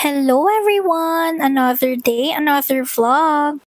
Hello everyone! Another day, another vlog!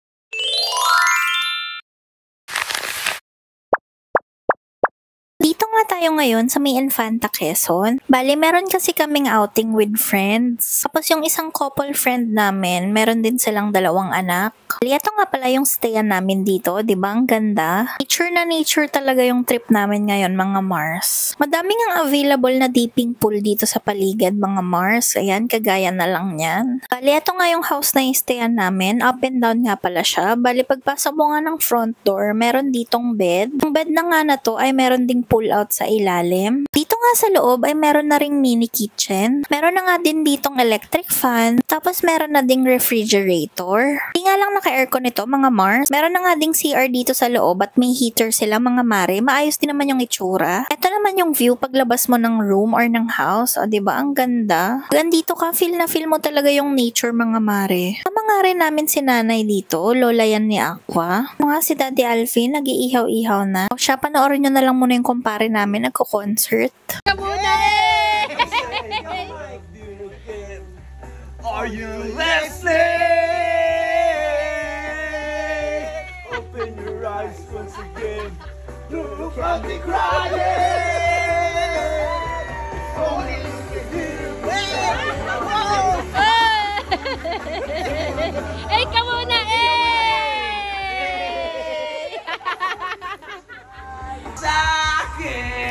Dito nga tayo ngayon sa may Infanta, Quezon. Bali, meron kasi kaming outing with friends. Tapos yung isang couple friend namin, meron din silang 2 anak. Ito nga pala yung stayan namin dito, di ba? Ang ganda. Nature na nature talaga yung trip namin ngayon, mga Mars. Madami nga available na dipping pool dito sa paligid, mga Mars. Ayan, kagaya na lang yan. Bali, ito nga yung house na yung stayan namin. Up and down nga pala siya. Bali, pagpasok mo nga ng front door, meron ditong bed. Yung bed na nga na to ay meron ding pull out sa ilalim. Dito nga sa loob ay meron na ring mini kitchen. Meron na nga din ditong electric fan. Tapos meron na ding refrigerator. Hindi nga lang naka-aircon ito, mga Mars. Meron na nga ding CR dito sa loob at may heater sila, mga mare. Maayos din naman yung itsura. Ito naman yung view paglabas mo ng room or ng house. O, diba? Ang ganda. Gandito ka, feel na feel mo talaga yung nature, mga mare. Ang mga rin namin si nanay dito, lola yan ni Aqua. Mga si Daddy Alvin, nag-iihaw-ihaw na. O siya, panoorin nyo na lang muna yung kumpare namin, nagko-concert. Are you listening? Open your eyes once again. Look at me crying. Only you can hear me. Eh, ka muna, Sa akin.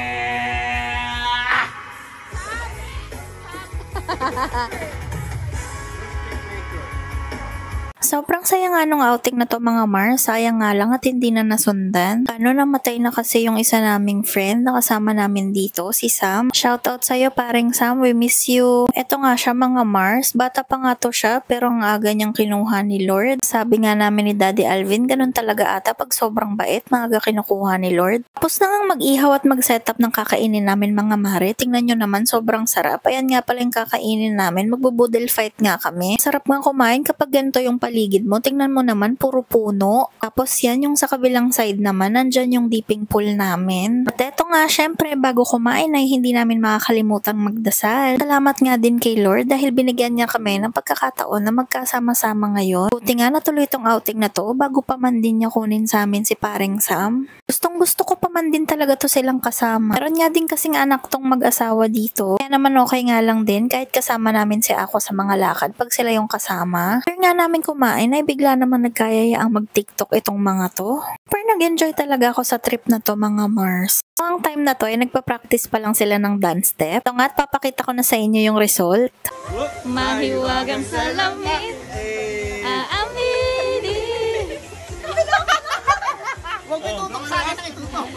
Sobrang saya nga nung outing na to, mga Mars. Sayang nga lang at hindi na nasundan. Namatay na kasi yung isa naming friend na kasama namin dito, si Sam. Shoutout sa'yo, paring Sam. We miss you. Eto nga siya, mga Mars. Bata pa nga to siya, pero ang aga niyang kinuha ni Lord. Sabi nga namin ni Daddy Alvin, ganun talaga ata pag sobrang bait, maaga kinukuha ni Lord. Tapos na nga mag-ihaw at mag-setup ng kakainin namin, mga mare. Tingnan nyo naman, sobrang sarap. Ayan nga pala yung kakainin namin. Magbo-boodle fight nga kami. Sarap nga kumain kapag ganito yung paligid mo. Tingnan mo naman, puro puno. Tapos yan, yung sa kabilang side naman, nandyan yung dipping pool namin. At eto nga, syempre, bago kumain ay hindi namin makakalimutang magdasal. Salamat nga din kay Lord dahil binigyan niya kami ng pagkakataon na magkasama-sama ngayon. Buti nga natuloy itong outing na to bago pa man din niya kunin sa amin si paring Sam. Gustong gusto ko pa man din talaga to silang kasama. Meron nga din kasing anak tong mag-asawa dito. Kaya naman okay nga lang din kahit kasama namin si Ako sa mga lakad pag sila yung kasama. After nga namin kumain ay bigla naman nagkayayaang mag-TikTok itong mga to. Pero nag-enjoy talaga ako sa trip na to, mga Mars. Ang time na to ay nagpa-practice pa lang sila ng dance step. Ito nga at papakita ko na sa inyo yung result. mahiwagang salamin. Aaminin. Huwag itutok sa akin, itutok.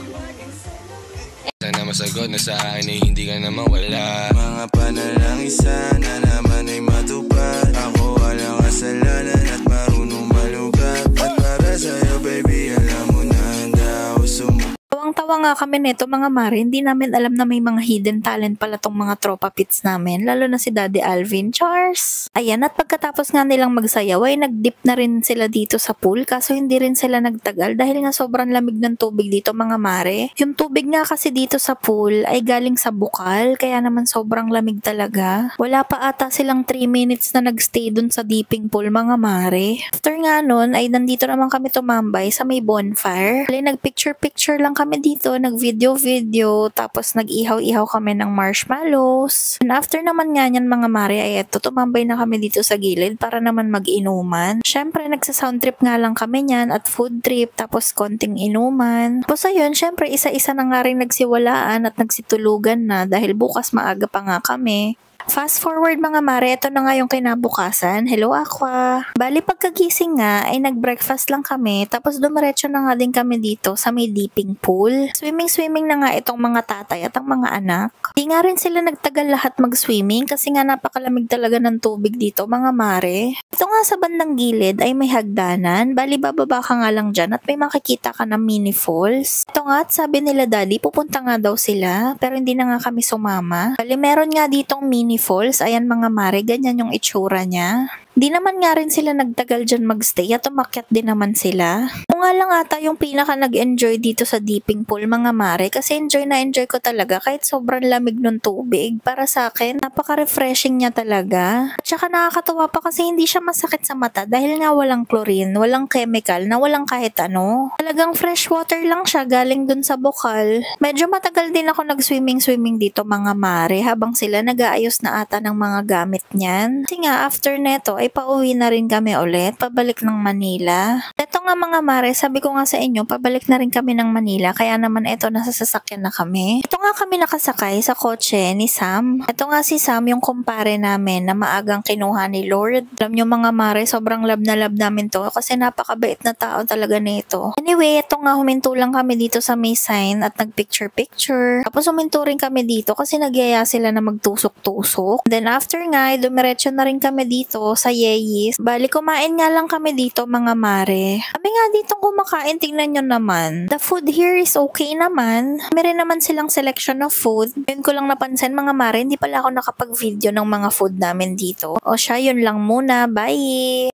Sana masagot na sa akin ay hindi ka na mawala. Mga panalangin sana naman ay matupad. Ako walang kasalanan at marunong malugat. At para sa'yo baby, alam mo na handa ako sumulat. Tawang-tawa nga kami nito, mga mare. Hindi namin alam na may mga hidden talent pala tong mga tropa pits namin. Lalo na si Daddy Alvin. Chars! Ayan, at pagkatapos nga nilang magsayaw ay nag-dip na rin sila dito sa pool. Kaso hindi rin sila nagtagal dahil nga sobrang lamig ng tubig dito, mga mare. Yung tubig nga kasi dito sa pool ay galing sa bukal. Kaya naman sobrang lamig talaga. Wala pa ata silang 3 minutes na nagstay dun sa dipping pool, mga mare. After nga nun ay nandito naman kami tumambay sa may bonfire. Nag-picture-picture lang kami dito, nag-video-video, tapos nag-ihaw-ihaw kami ng marshmallows. And after naman nga yan, mga mare, ay eto, tumambay na kami dito sa gilid para naman mag-inuman. Syempre, nagsa-sound trip nga lang kami niyan at food trip, tapos konting inuman. Tapos ayun, syempre, isa-isa na nga rin nagsiwalaan at nagsitulugan na dahil bukas maaga pa nga kami. Fast forward, mga mare, ito na nga yung kinabukasan. Hello, Aqua! Bali, pagkagising nga, ay nag-breakfast lang kami, tapos dumiretso na nga din kami dito sa may dipping pool. Swimming na nga itong mga tatay at ang mga anak. Di nga rin sila nagtagal lahat mag-swimming kasi nga napakalamig talaga ng tubig dito, mga mare. Ito nga sa bandang gilid ay may hagdanan. Bali, bababa ka nga lang dyan at may makikita ka ng mini falls. Ito nga, at sabi nila daddy, pupunta nga daw sila, pero hindi na nga kami sumama. Bali, meron nga ditong mini falls. Ayan, mga mare, ganyan yung itsura niya. Di naman nga rin sila nagtagal dyan magstay at umakyat din naman sila. Kung nga lang ata yung pinaka nag-enjoy dito sa dipping pool mga mare kasi enjoy na enjoy ko talaga kahit sobrang lamig ng tubig. Para sa akin, napaka-refreshing niya talaga. At saka nakakatawa pa kasi hindi siya masakit sa mata dahil nga walang chlorine, walang chemical, na walang kahit ano. Talagang fresh water lang siya galing dun sa bukal. Medyo matagal din ako nag-swimming dito mga mare habang sila nag-aayos na ata ng mga gamit niyan. Kasi nga after neto ay pauwi na rin kami ulit, pabalik ng Manila. Ito nga mga mare, sabi ko nga sa inyo, pabalik na rin kami ng Manila kaya naman ito nasa sasakyan na kami. Ito nga kami nakasakay sa kotse ni Sam. Ito nga si Sam yung kumpare namin na maagang kinuha ni Lord. Alam nyo mga mare, sobrang love na love namin to kasi napakabait na tao talaga nito. Anyway, ito nga huminto lang kami dito sa may sign at nagpicture-picture. Tapos huminto rin kami dito kasi nagyaya sila na magtusok-tusok. Then after nga, dumiretso na rin kami dito sa Yeyis. Bali, kumain nga lang kami dito mga mare. Kami nga dito kumakain, tingnan nyo naman. The food here is okay naman. Meron naman silang selection of food. Yun ko lang napansin mga mare, hindi pala ako nakapag-video ng mga food namin dito. O siya, yun lang muna. Bye!